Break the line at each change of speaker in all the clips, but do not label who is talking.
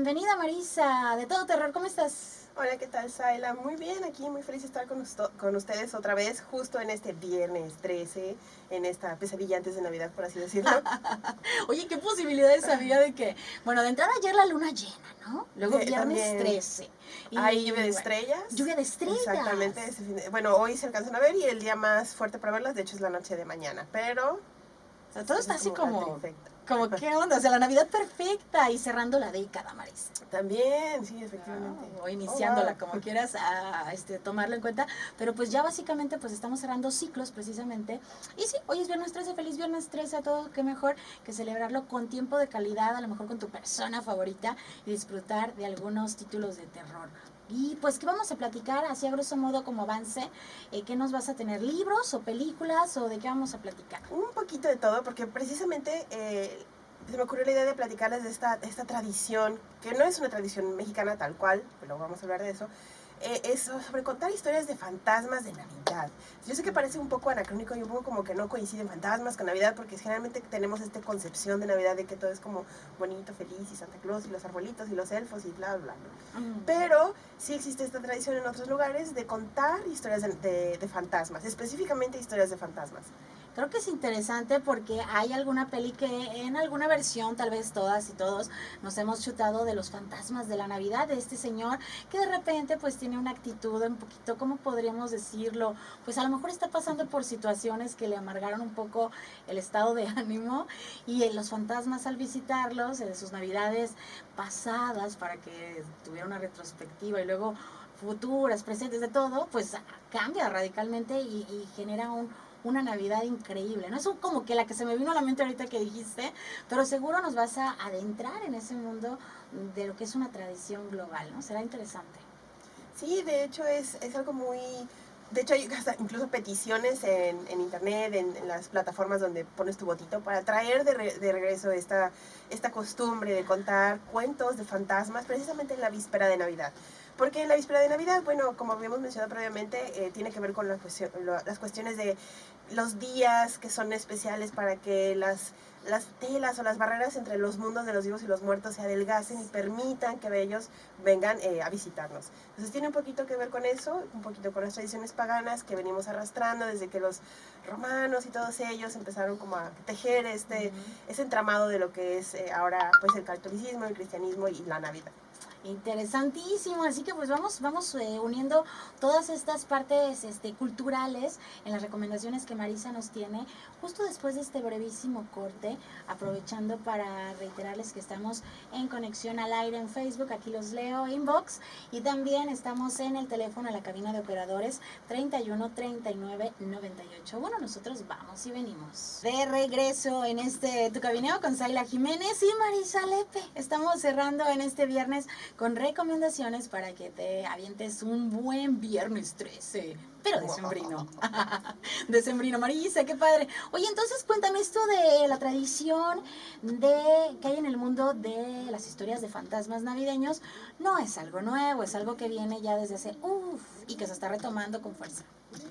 bienvenida Marisa, de Todo Terror, ¿cómo estás?
Hola, ¿qué tal, Saila? Muy bien, aquí muy feliz de estar con ustedes otra vez, justo en este viernes 13, en esta pesadilla antes de Navidad, por así decirlo.
Oye, ¿qué posibilidades había de que, bueno, de entrada ayer la luna llena, ¿no? Luego viernes
También
13.
hay lluvia de
Bueno,
estrellas.
lluvia de estrellas.
Exactamente. Bueno, hoy se alcanzan a ver y el día más fuerte para verlas, de hecho, es la noche de mañana, pero
O sea, todo está así
la
como,
trifecta.
¿qué onda? O sea, la Navidad perfecta y cerrando la década, Marisa.
También, sí, efectivamente.
O iniciándola,
wow.
como quieras tomarlo en cuenta, pero pues ya básicamente pues estamos cerrando ciclos precisamente, y sí, hoy es viernes 13, feliz viernes 13 a todos, qué mejor que celebrarlo con tiempo de calidad, a lo mejor con tu persona favorita y disfrutar de algunos títulos de terror. Y pues, ¿qué vamos a platicar? Así a grosso modo como avance, ¿qué nos vas a tener? ¿Libros o películas o de qué vamos a platicar?
Un poquito de todo, porque precisamente se me ocurrió la idea de platicarles de esta tradición, que no es una tradición mexicana tal cual, pero vamos a hablar de eso, es sobre contar historias de fantasmas de Navidad. Yo sé que parece un poco anacrónico y un poco como que no coinciden fantasmas con Navidad, porque generalmente tenemos esta concepción de Navidad de que todo es como bonito, feliz, y Santa Claus, y los arbolitos, y los elfos, y bla, bla, bla. Pero sí existe esta tradición en otros lugares de contar historias de fantasmas, específicamente historias de fantasmas.
Creo que es interesante porque hay alguna peli que en alguna versión, tal vez todas y todos, nos hemos chutado de los fantasmas de la Navidad, de este señor que de repente pues tiene una actitud un poquito, ¿cómo podríamos decirlo? Pues a lo mejor está pasando por situaciones que le amargaron un poco el estado de ánimo, y los fantasmas al visitarlos de sus Navidades pasadas, para que tuviera una retrospectiva y luego futuras, presentes, de todo, pues cambia radicalmente y genera una Navidad increíble, ¿no? Es como que la que se me vino a la mente ahorita que dijiste, pero seguro nos vas a adentrar en ese mundo de lo que es una tradición global, ¿no? Será interesante.
Sí, de hecho es algo muy... De hecho hay hasta incluso peticiones en internet, en las plataformas donde pones tu votito para traer de regreso esta costumbre de contar cuentos de fantasmas precisamente en la víspera de Navidad. Porque en la víspera de Navidad, bueno, como habíamos mencionado previamente, tiene que ver con las cuestiones de los días que son especiales para que las telas o las barreras entre los mundos de los vivos y los muertos se adelgacen y permitan que ellos vengan a visitarnos. Entonces tiene un poquito que ver con eso, un poquito con las tradiciones paganas que venimos arrastrando desde que los romanos y todos ellos empezaron como a tejer ese entramado de lo que es ahora pues el catolicismo, el cristianismo y la Navidad.
Interesantísimo, así que pues vamos uniendo todas estas partes culturales en las recomendaciones que Marisa nos tiene, justo después de este brevísimo corte, aprovechando para reiterarles que estamos en conexión al aire en Facebook, aquí los leo, inbox, y también estamos en el teléfono a la cabina de operadores 31 39 98. Bueno, nosotros vamos y venimos. De regreso en Tu Cabineo con Saila Jiménez y Marisa Lepe. Estamos cerrando en este viernes con recomendaciones para que te avientes un buen viernes 13, pero decembrino. Decembrino, Marisa, qué padre. Oye, entonces cuéntame esto de la tradición que hay en el mundo de las historias de fantasmas navideños. No es algo nuevo, es algo que viene ya desde hace y que se está retomando con fuerza.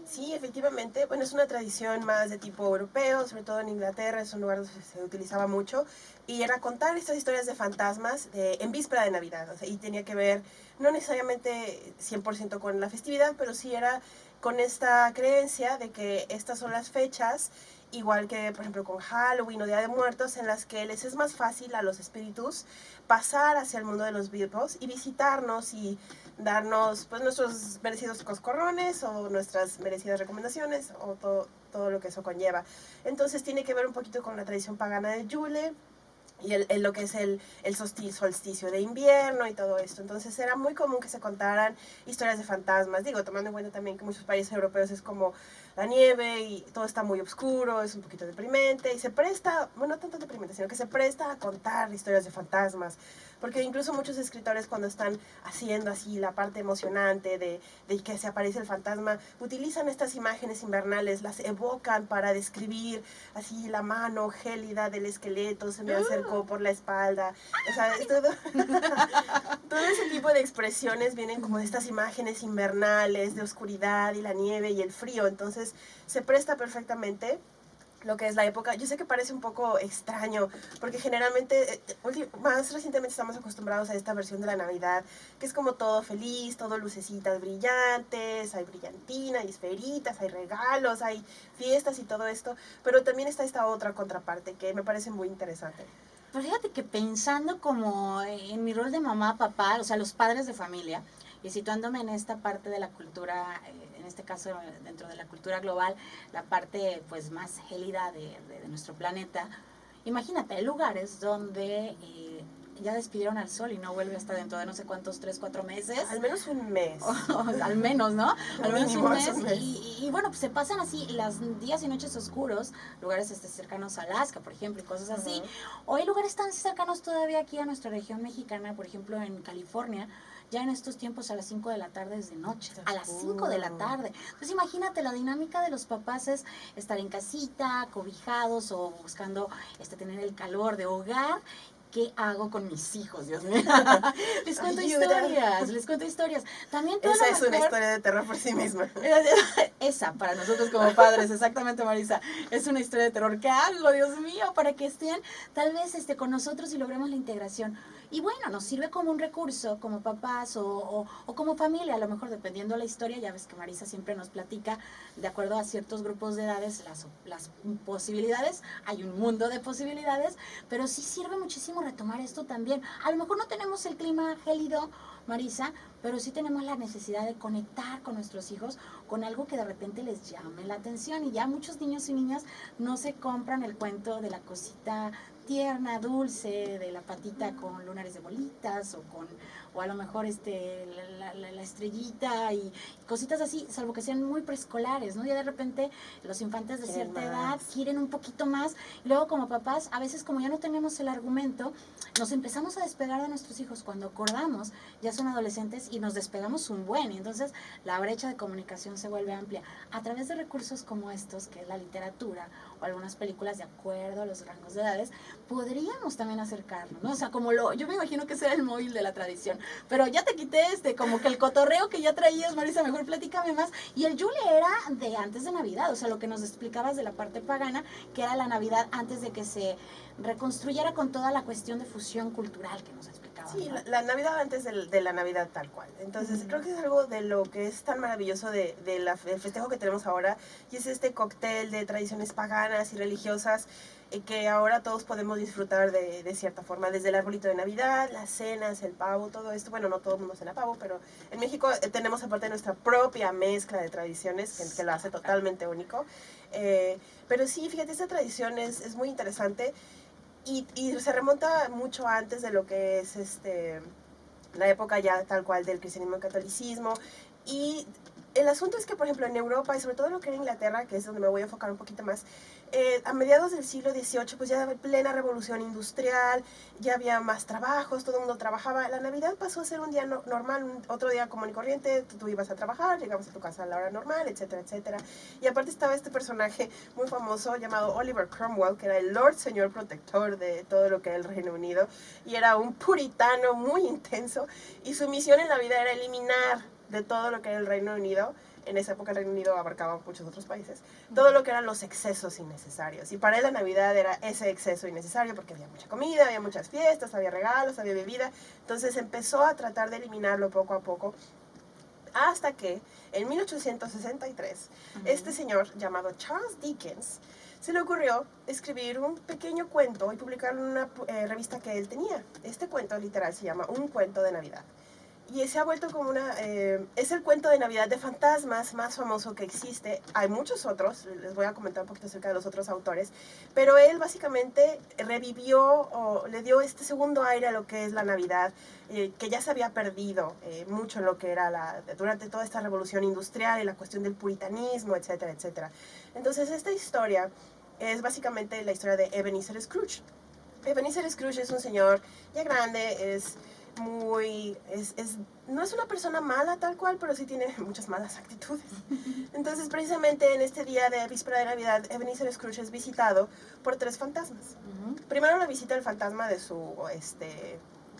Sí, efectivamente, bueno, es una tradición más de tipo europeo, sobre todo en Inglaterra, es un lugar donde se utilizaba mucho, y era contar estas historias de fantasmas en víspera de Navidad, o sea, y tenía que ver no necesariamente 100% con la festividad, pero sí era con esta creencia de que estas son las fechas, igual que por ejemplo con Halloween o Día de Muertos, en las que les es más fácil a los espíritus pasar hacia el mundo de los vivos y visitarnos y darnos pues nuestros merecidos coscorrones o nuestras merecidas recomendaciones o todo lo que eso conlleva. Entonces tiene que ver un poquito con la tradición pagana de Yule y lo que es el solsticio de invierno y todo esto. Entonces era muy común que se contaran historias de fantasmas, digo, tomando en cuenta también que muchos países europeos es como la nieve y todo está muy oscuro, es un poquito deprimente y se presta, bueno, no tanto deprimente, sino que se presta a contar historias de fantasmas, porque incluso muchos escritores cuando están haciendo así la parte emocionante de que se aparece el fantasma, utilizan estas imágenes invernales, las evocan para describir así la mano gélida del esqueleto, se me acercó por la espalda, o sea, todo ese tipo de expresiones vienen como de estas imágenes invernales, de oscuridad y la nieve y el frío, entonces se presta perfectamente lo que es la época. Yo sé que parece un poco extraño, porque generalmente, más recientemente estamos acostumbrados a esta versión de la Navidad, que es como todo feliz, todo lucecitas brillantes, hay brillantina, hay esferitas, hay regalos, hay fiestas y todo esto, pero también está esta otra contraparte que me parece muy interesante.
Pero fíjate que pensando como en mi rol de mamá, papá, o sea, los padres de familia, y situándome en esta parte de la cultura, en este caso dentro de la cultura global, la parte pues más gélida de nuestro planeta, imagínate, hay lugares donde ya despidieron al sol y no vuelve hasta dentro de no sé cuántos, 3, 4 meses.
Al menos un mes.
Al menos, ¿no? Al menos
Mínimo,
un mes.
un mes.
Y bueno, pues se pasan así los días y noches oscuros, lugares cercanos a Alaska, por ejemplo, y cosas así. O hay lugares tan cercanos todavía aquí a nuestra región mexicana, por ejemplo, en California, ya en estos tiempos a las 5 de la tarde es de noche, a las 5 de la tarde. Entonces imagínate, la dinámica de los papás es estar en casita, cobijados o buscando tener el calor de hogar. ¿Qué hago con mis hijos, Dios mío? Les cuento historias. También
esa es una historia de terror por sí misma.
Esa, para nosotros como padres, exactamente, Marisa, es una historia de terror. ¿Qué hago, Dios mío? Para que estén tal vez con nosotros y logremos la integración. Y bueno, nos sirve como un recurso, como papás o como familia, a lo mejor dependiendo de la historia. Ya ves que Marisa siempre nos platica, de acuerdo a ciertos grupos de edades, las posibilidades. Hay un mundo de posibilidades, pero sí sirve muchísimo retomar esto también. A lo mejor no tenemos el clima gélido, Marisa, pero sí tenemos la necesidad de conectar con nuestros hijos con algo que de repente les llame la atención. Y ya muchos niños y niñas no se compran el cuento de la cosita tierna, dulce, de la patita con lunares de bolitas o a lo mejor la estrellita y cositas así, salvo que sean muy preescolares, ¿no? Ya de repente los infantes de cierta edad quieren un poquito más, y luego como papás, a veces como ya no tenemos el argumento, nos empezamos a despegar de nuestros hijos. Cuando acordamos, ya son adolescentes y nos despegamos un buen, y entonces la brecha de comunicación se vuelve amplia. A través de recursos como estos, que es la literatura o algunas películas de acuerdo a los rangos de edades, podríamos también acercarnos, ¿no? O sea, yo me imagino que ese era el móvil de la tradición, pero ya te quité como que el cotorreo que ya traías, Marisa, mejor platícame más. Y el Yule era de antes de Navidad, o sea, lo que nos explicabas de la parte pagana, que era la Navidad antes de que se reconstruyera con toda la cuestión de fusión cultural que nos explicaba.
Sí, ¿no? la Navidad antes de la Navidad tal cual. Entonces, creo que es algo de lo que es tan maravilloso del festejo que tenemos ahora, y es este cóctel de tradiciones paganas y religiosas que ahora todos podemos disfrutar de cierta forma, desde el arbolito de Navidad, las cenas, el pavo, todo esto. Bueno, no todo el mundo cena pavo, pero en México tenemos aparte nuestra propia mezcla de tradiciones que lo hace totalmente único. Pero sí, fíjate, esta tradición es muy interesante. Y se remonta mucho antes de lo que es la época ya tal cual del cristianismo y catolicismo. Y el asunto es que, por ejemplo, en Europa, y sobre todo en lo que era Inglaterra, que es donde me voy a enfocar un poquito más, a mediados del siglo XVIII, pues ya plena revolución industrial, ya había más trabajos, todo el mundo trabajaba. La Navidad pasó a ser un día normal, otro día común y corriente, tú ibas a trabajar, llegabas a tu casa a la hora normal, etcétera, etcétera. Y aparte estaba este personaje muy famoso llamado Oliver Cromwell, que era el Lord Señor Protector de todo lo que era el Reino Unido, y era un puritano muy intenso, y su misión en la vida era eliminar de todo lo que era el Reino Unido. En esa época el Reino Unido abarcaba muchos otros países, todo lo que eran los excesos innecesarios. Y para él la Navidad era ese exceso innecesario porque había mucha comida, había muchas fiestas, había regalos, había bebida. Entonces empezó a tratar de eliminarlo poco a poco, hasta que en 1863 este señor llamado Charles Dickens se le ocurrió escribir un pequeño cuento y publicarlo en una revista que él tenía. Este cuento literal se llama Un cuento de Navidad. Y se ha vuelto como es el cuento de Navidad de fantasmas más famoso que existe. Hay muchos otros, les voy a comentar un poquito acerca de los otros autores, pero él básicamente revivió o le dio este segundo aire a lo que es la Navidad, que ya se había perdido mucho en lo que era durante toda esta revolución industrial y la cuestión del puritanismo, etcétera, etcétera. Entonces esta historia es básicamente la historia de Ebenezer Scrooge. Ebenezer Scrooge es un señor ya grande, no es una persona mala tal cual, pero sí tiene muchas malas actitudes. Entonces, precisamente en este día de víspera de Navidad, Ebenezer Scrooge es visitado por 3 fantasmas. Primero lo visita el fantasma de su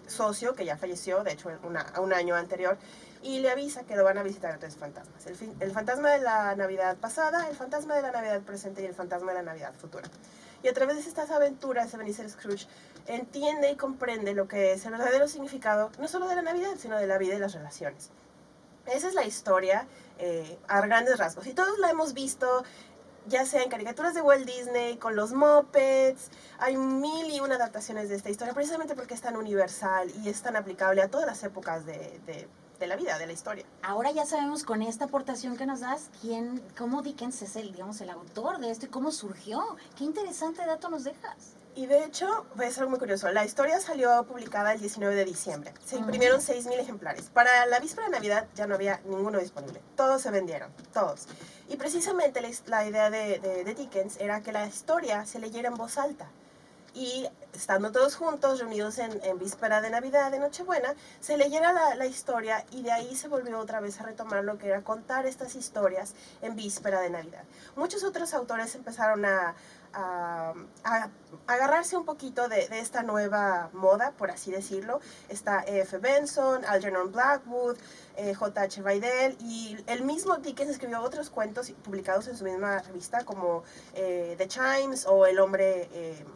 socio, que ya falleció, de hecho, un año anterior. y le avisa que lo van a visitar tres fantasmas. El fantasma de la Navidad pasada, el fantasma de la Navidad presente y el fantasma de la Navidad futura. Y a través de estas aventuras, Ebenezer Scrooge entiende y comprende lo que es el verdadero significado, no solo de la Navidad, sino de la vida y las relaciones. Esa es la historia a grandes rasgos. Y todos la hemos visto, ya sea en caricaturas de Walt Disney, con los Muppets. Hay 1001 adaptaciones de esta historia, precisamente porque es tan universal y es tan aplicable a todas las épocas de la vida, de la historia.
Ahora ya sabemos con esta aportación que nos das, cómo Dickens es digamos, el autor de esto y cómo surgió. Qué interesante dato nos dejas.
Y de hecho, es algo muy curioso. La historia salió publicada el 19 de diciembre. Se imprimieron 6,000 ejemplares. Para la víspera de Navidad ya no había ninguno disponible. Todos se vendieron, todos. Y precisamente la idea de Dickens era que la historia se leyera en voz alta. Y estando todos juntos, reunidos en víspera de Navidad, de Nochebuena, se leyera la historia y de ahí se volvió otra vez a retomar lo que era contar estas historias en víspera de Navidad. Muchos otros autores empezaron a agarrarse un poquito de esta nueva moda, por así decirlo. Está F. Benson, Algernon Blackwood, J.H. Rydell, y el mismo Dickens escribió otros cuentos publicados en su misma revista, como The Chimes o El hombre...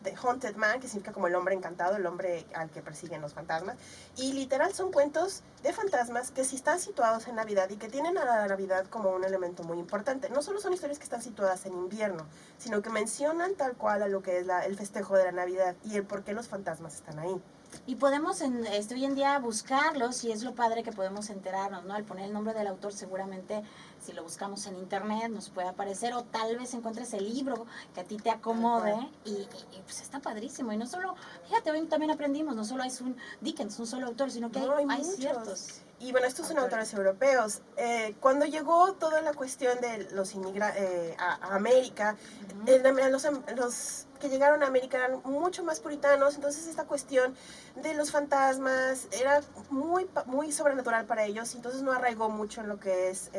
The Haunted Man, que significa como el hombre encantado, el hombre al que persiguen los fantasmas. Y literal son cuentos de fantasmas que sí están situados en Navidad y que tienen a la Navidad como un elemento muy importante. No solo son historias que están situadas en invierno, sino que mencionan tal cual a lo que es el festejo de la Navidad y el por qué los fantasmas están ahí.
Y podemos hoy en día buscarlos y es lo padre que podemos enterarnos, ¿no? Al poner el nombre del autor seguramente si lo buscamos en internet nos puede aparecer o tal vez encuentres el libro que a ti te acomode y pues está padrísimo. Y no solo, fíjate, hoy también aprendimos, no solo es un Dickens, un solo autor, sino que hay ciertos.
Y bueno, estos son autores europeos. Cuando llegó toda la cuestión de los inmigrantes a América, los que llegaron a América eran mucho más puritanos, entonces esta cuestión de los fantasmas era muy sobrenatural para ellos, entonces no arraigó mucho en lo que es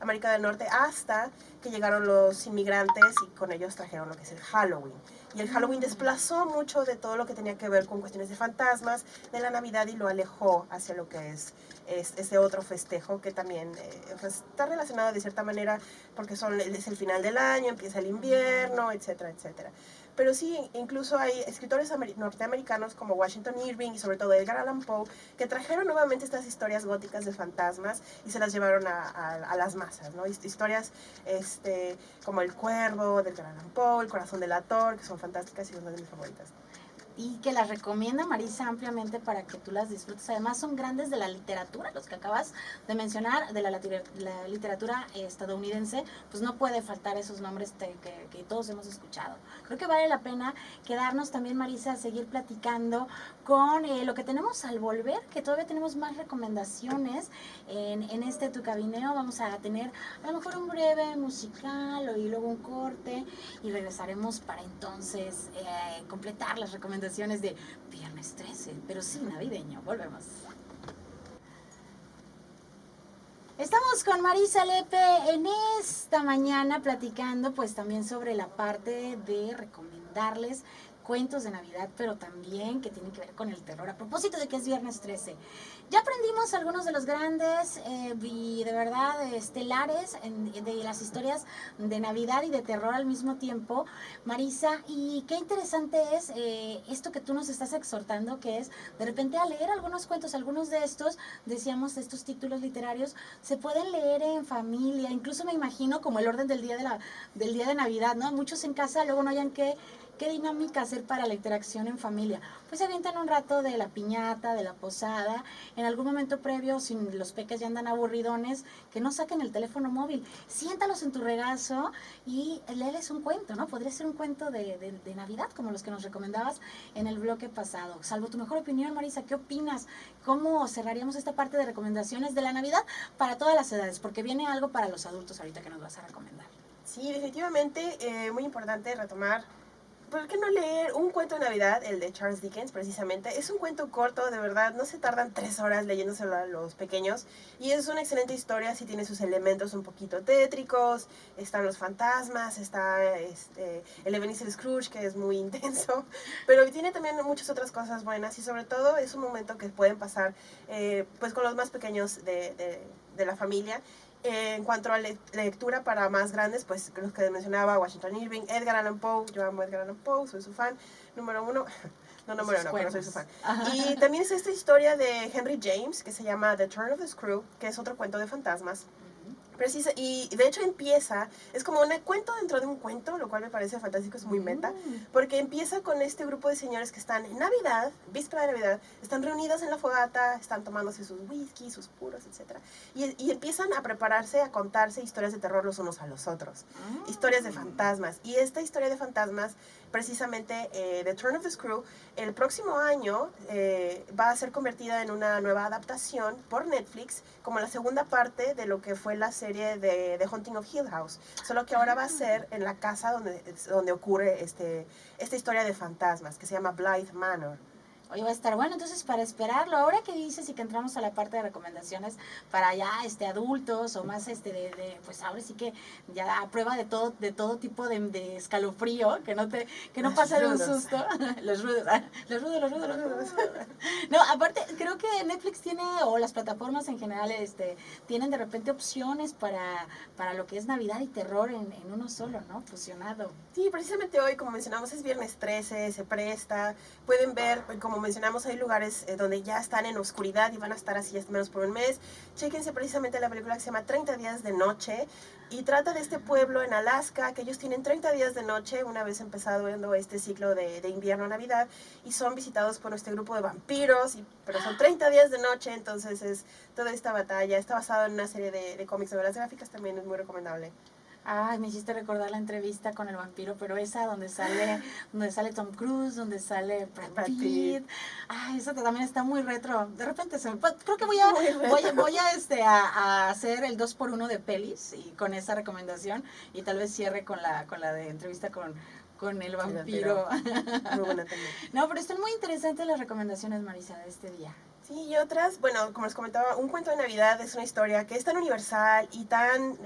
América del Norte hasta que llegaron los inmigrantes y con ellos trajeron lo que es el Halloween. Y el Halloween desplazó mucho de todo lo que tenía que ver con cuestiones de fantasmas, de la Navidad, y lo alejó hacia lo que es ese otro festejo que también pues, está relacionado de cierta manera porque es el final del año, empieza el invierno, etcétera, etcétera. Pero sí, incluso hay escritores norteamericanos como Washington Irving y sobre todo Edgar Allan Poe que trajeron nuevamente estas historias góticas de fantasmas y se las llevaron a las masas, ¿no? Historias como El Cuervo de Edgar Allan Poe, El Corazón delator, que son fantásticas y son de mis favoritas.
Y que las recomienda Marisa ampliamente para que tú las disfrutes. Además son grandes de la literatura, los que acabas de mencionar, de la literatura estadounidense, pues no puede faltar esos nombres que todos hemos escuchado. Creo que vale la pena quedarnos también, Marisa, a seguir platicando con lo que tenemos al volver, que todavía tenemos más recomendaciones en Tu Cabineo. Vamos a tener a lo mejor un breve musical y luego un corte y regresaremos para entonces completar las recomendaciones de Viernes 13, pero sí navideño. Volvemos. Estamos con Marisa Lepe en esta mañana platicando pues también sobre la parte de recomendarles cuentos de Navidad, pero también que tienen que ver con el terror, a propósito de que es Viernes 13. Ya aprendimos algunos de los grandes y de verdad estelares de las historias de Navidad y de terror al mismo tiempo, Marisa, y qué interesante es esto que tú nos estás exhortando, que es de repente a leer algunos cuentos, algunos de estos, decíamos, estos títulos literarios, se pueden leer en familia, incluso me imagino como el orden del día de Navidad, ¿no? Muchos en casa luego no hayan ¿Qué dinámica hacer para la interacción en familia? Pues se avientan un rato de la piñata, de la posada, en algún momento previo, si los peques ya andan aburridones, que no saquen el teléfono móvil, siéntalos en tu regazo y léeles un cuento, ¿no? Podría ser un cuento de Navidad, como los que nos recomendabas en el bloque pasado. Salvo tu mejor opinión, Marisa, ¿qué opinas? ¿Cómo cerraríamos esta parte de recomendaciones de la Navidad para todas las edades? Porque viene algo para los adultos ahorita que nos vas a recomendar.
Sí, definitivamente, muy importante retomar ¿por qué no leer un cuento de Navidad, el de Charles Dickens precisamente? Es un cuento corto, de verdad, no se tardan 3 horas leyéndoselo a los pequeños, y es una excelente historia, sí tiene sus elementos un poquito tétricos, están los fantasmas, está el Ebenezer Scrooge, que es muy intenso, pero tiene también muchas otras cosas buenas, y sobre todo es un momento que pueden pasar pues con los más pequeños de la familia. En cuanto a lectura para más grandes, pues los que mencionaba, Washington Irving, Edgar Allan Poe, yo amo Edgar Allan Poe, soy su fan, número 1, no número 1, pero soy su fan. Y también es esta historia de Henry James, que se llama The Turn of the Screw, que es otro cuento de fantasmas. Precisa, y de hecho empieza, es como un cuento dentro de un cuento, lo cual me parece fantástico, es muy meta, porque empieza con este grupo de señores que están en Navidad, víspera de Navidad, están reunidos en la fogata, están tomándose sus whisky, sus puros, etc. Y empiezan a prepararse, a contarse historias de terror los unos a los otros, historias de fantasmas. Y esta historia de fantasmas, precisamente The Turn of the Screw, el próximo año va a ser convertida en una nueva adaptación por Netflix, como la segunda parte de lo que fue la serie de The Haunting of Hill House, solo que ahora va a ser en la casa donde ocurre esta historia de fantasmas, que se llama Blythe Manor.
Hoy va a estar bueno, entonces para esperarlo, ahora que dices y que entramos a la parte de recomendaciones para ya adultos o más pues ahora sí que ya a prueba de todo tipo de escalofrío, que no pasen un susto. Los rudos. No, aparte creo que Netflix tiene, o las plataformas en general, tienen de repente opciones para lo que es Navidad y terror en uno solo, ¿no? Fusionado.
Sí, precisamente hoy, como mencionamos, es viernes 13, se presta, pueden ver, como mencionamos, hay lugares donde ya están en oscuridad y van a estar así hasta menos por un mes. Chéquense precisamente la película que se llama 30 días de noche, y trata de este pueblo en Alaska, que ellos tienen 30 días de noche, una vez empezado este ciclo de invierno a Navidad, y son visitados por este grupo de vampiros, pero son 30 días de noche, entonces es toda esta batalla. Está basado en una serie de cómics, novelas gráficas, también es muy recomendable.
Ay, me hiciste recordar la entrevista con el vampiro, pero esa donde sale Tom Cruise, donde sale Brad Pitt. Ay, esa también está muy retro. De repente creo que voy a hacer el 2x1 de pelis y con esa recomendación, y tal vez cierre con la de entrevista con el vampiro.
Muy buena también.
No, pero están muy interesantes las recomendaciones, Marisa, de este día.
Sí, y otras, bueno, como les comentaba, Un cuento de Navidad es una historia que es tan universal y tan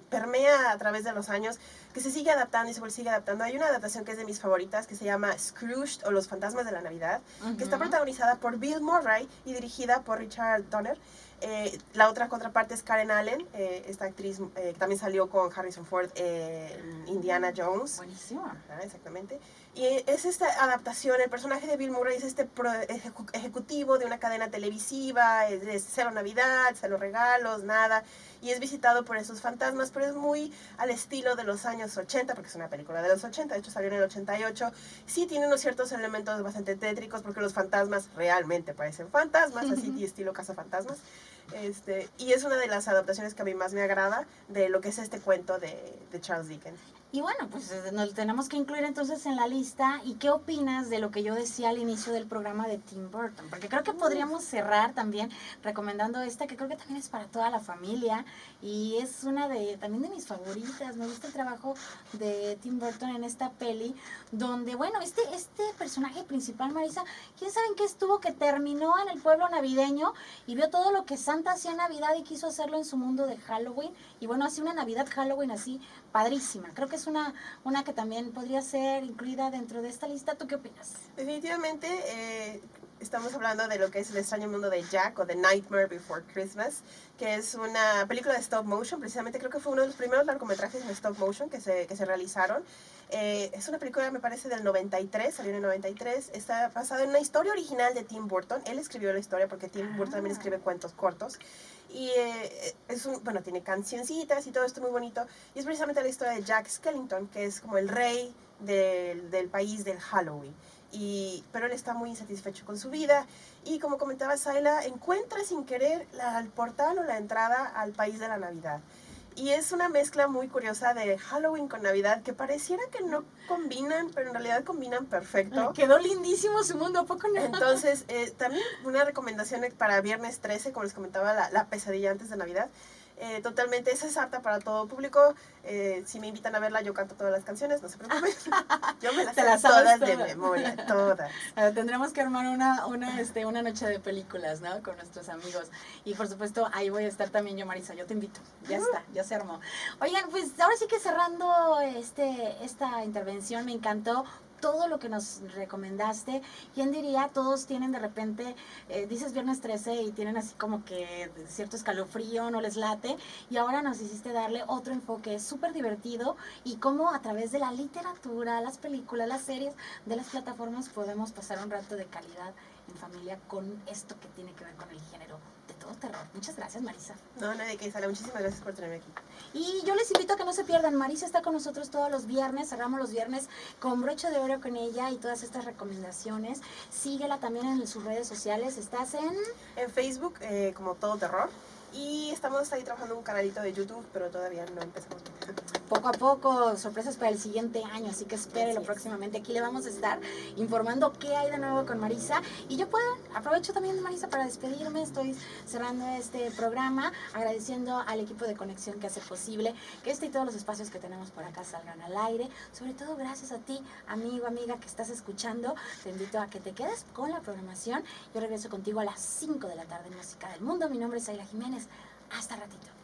permea a través de los años, que se sigue adaptando y se sigue adaptando. Hay una adaptación que es de mis favoritas, que se llama Scrooged, o Los fantasmas de la Navidad, que está protagonizada por Bill Murray y dirigida por Richard Donner. La otra contraparte es Karen Allen, esta actriz que también salió con Harrison Ford en Indiana Jones.
Buenísimo.
Exactamente. Y es esta adaptación, el personaje de Bill Murray es ejecutivo de una cadena televisiva, es cero Navidad, cero regalos, nada, y es visitado por esos fantasmas, pero es muy al estilo de los años 80, porque es una película de los 80, de hecho salió en el 88. Sí tiene unos ciertos elementos bastante tétricos, porque los fantasmas realmente parecen fantasmas, así estilo cazafantasmas. Y es una de las adaptaciones que a mí más me agrada de lo que es este cuento de Charles Dickens.
Y bueno, pues nos tenemos que incluir entonces en la lista. ¿Y qué opinas de lo que yo decía al inicio del programa de Tim Burton? Porque creo que podríamos cerrar también recomendando esta, que creo que también es para toda la familia, y es una también de mis favoritas. Me gusta el trabajo de Tim Burton en esta peli, donde, bueno, este personaje principal, Marisa, ¿quién sabe en qué estuvo? Que terminó en el pueblo navideño y vio todo lo que Santa hacía en Navidad y quiso hacerlo en su mundo de Halloween. Y bueno, hace una Navidad Halloween así padrísima. Creo que es una que también podría ser incluida dentro de esta lista. ¿Tú qué opinas?
Definitivamente estamos hablando de lo que es El extraño mundo de Jack, o The Nightmare Before Christmas, que es una película de stop motion. Precisamente creo que fue uno de los primeros largometrajes en stop motion que se realizaron. Es una película, me parece, del 93, salió en el 93. Está basada en una historia original de Tim Burton. Él escribió la historia porque Tim Burton también escribe cuentos cortos. Y tiene cancioncitas y todo esto muy bonito. Y es precisamente la historia de Jack Skellington, que es como el rey del país del Halloween. Pero él está muy insatisfecho con su vida, y como comentaba Zayla, encuentra sin querer el portal o la entrada al país de la Navidad. Y es una mezcla muy curiosa de Halloween con Navidad, que pareciera que no combinan, pero en realidad combinan perfecto.
Quedó lindísimo su mundo, ¿a poco no?
Entonces, también una recomendación para viernes 13, como les comentaba, la pesadilla antes de Navidad. totalmente, esa es apta para todo público. Si me invitan a verla, yo canto todas las canciones, no se preocupen. Yo me las
Te
sé
las sabes
todas de
todas.
memoria, todas.
Tendremos que armar una noche de películas, ¿no? Con nuestros amigos. Y por supuesto, ahí voy a estar también yo, Marisa. Yo te invito. Ya está, ya se armó. Oigan, pues ahora sí que cerrando esta intervención, me encantó todo lo que nos recomendaste. ¿Quién diría? Todos tienen de repente, dices viernes 13 y tienen así como que cierto escalofrío, no les late. Y ahora nos hiciste darle otro enfoque súper divertido y cómo a través de la literatura, las películas, las series, de las plataformas podemos pasar un rato de calidad en familia con esto que tiene que ver con el género de todo terror. Muchas gracias, Marisa.
No, nadie que sale. Muchísimas gracias por tenerme aquí.
Y yo les invito a que no se pierdan. Marisa está con nosotros todos los viernes. Cerramos los viernes con broche de oro con ella y todas estas recomendaciones. Síguela también en sus redes sociales. Estás
en Facebook como Todo Terror. Y estamos ahí trabajando un canalito de YouTube, pero todavía no empezamos.
Poco a poco, sorpresas para el siguiente año, así que espérelo próximamente. Aquí le vamos a estar informando qué hay de nuevo con Marisa. Y yo aprovecho también, Marisa, para despedirme. Estoy cerrando este programa, agradeciendo al equipo de conexión que hace posible que y todos los espacios que tenemos por acá salgan al aire. Sobre todo gracias a ti, amigo, amiga, que estás escuchando. Te invito a que te quedes con la programación. Yo regreso contigo a las 5 de la tarde en Música del Mundo. Mi nombre es Ayla Jiménez. Hasta ratito.